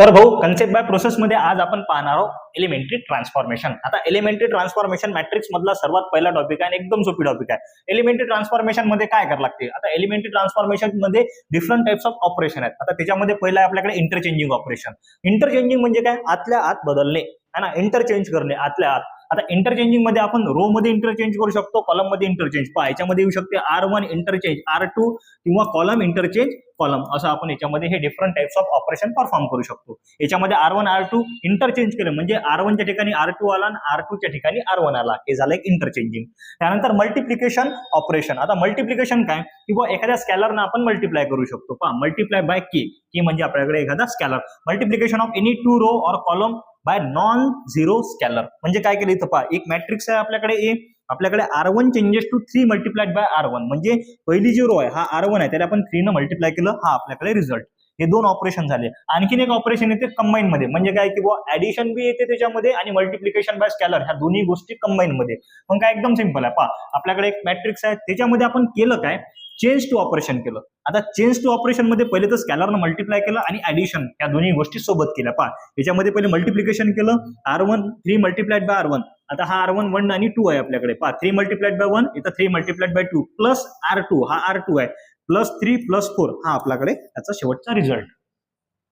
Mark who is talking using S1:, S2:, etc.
S1: तर भाऊ concept by process मध्ये आज आपण पाहणार आहोत एलिमेंटरी ट्रान्सफॉर्मेशन. आता एलिमेंटरी ट्रान्सफॉर्मेशन मॅट्रिक्स मधला सर्वात पहिला टॉपिक आहे आणि एकदम सोपी टॉपिक आहे. एलिमेंटरी ट्रान्सफॉर्मेशन मध्ये काय करावं लागते? आता एलिमेंटरी ट्रान्सफॉर्मेशन मध्ये डिफरंट टाइप्स ऑफ ऑपरेशन आहेत. आता त्याच्यामध्ये पहिला आहे आपल्याकडे इंटरचेंजिंग ऑपरेशन. इंटरचेंजिंग म्हणजे काय? आतल्या आत बदलणे है ना, इंटरचेंज करणे आतल्या आत. आता इंटरचेंजिंग मध्ये आपण रो मध्ये इंटरचेंज करू शकतो, कॉलम मध्ये इंटरचेंज. पहा याच्यामध्ये येऊ शकते R1 इंटरचेंज R2 किंवा कॉलम इंटरचेंज कॉलम, असं आपण याच्यामध्ये हे different types of operation perform करू शकतो. याच्यामध्ये R1 R2 इंटरचेंज केलं म्हणजे R1 च्या ठिकाणी R2 आला आणि R2 च्या ठिकाणी R1 आला, हे झालं एक इंटरचेंजिंग. त्यानंतर मल्टिप्लिकेशन ऑपरेशन. आता मल्टिप्लिकेशन काय? किंवा एखाद्या स्कॅलरना आपण मल्टिप्लाय करू शकतो. पहा मल्टिप्लाय बाय की म्हणजे आपल्याकडे एखादा scalar. Multiplication of any two row और column by non zero scalar. म्हणजे काय केलं इथं? पहा एक मॅट्रिक्स आहे आपल्याकडे ए, आपल्याकडे R1 changes to 3 multiplied by R1 म्हणजे पहिली जी रो आहे हा R1 आहे त्याला आपण 3 न मल्टिप्लाय केलं, हा आपल्याकडे रिझल्ट. हे दोन ऑपरेशन झाले. आणखीन एक ऑपरेशन येते कंबाईन मध्ये, म्हणजे काय की ऍडिशन बी येते त्याच्यामध्ये आणि मल्टिप्लिकेशन बाय स्कॅलर, ह्या दोन्ही गोष्टी कंबाईन मध्ये. मग काय एकदम सिंपल आहे. पहा आपल्याकडे एक मॅट्रिक्स आहे, त्याच्यामध्ये आपण केलं काय? चेंज टू ऑपरेशन केलं. आता चेंज टू ऑपरेशन मध्ये पहिले तर स्कॅलरनं मल्टिप्लाय केलं आणि ऍडिशन या दोन्ही गोष्टी सोबत केल्या. पहा याच्यामध्ये पहिले मल्टिप्लिकेशन केलं, R1 3 मल्टिप्लाइड बाय R1. आता हा R1 1 आणि 2 आहे आपल्याकडे. पहा 3 मल्टिप्लाइड बाय 1 इथं 3 मल्टिप्लाइड बाय 2 प्लस R2 हा R2 आहे प्लस 3 प्लस 4 हा आपल्याकडे याचा शेवटचा रिझल्ट.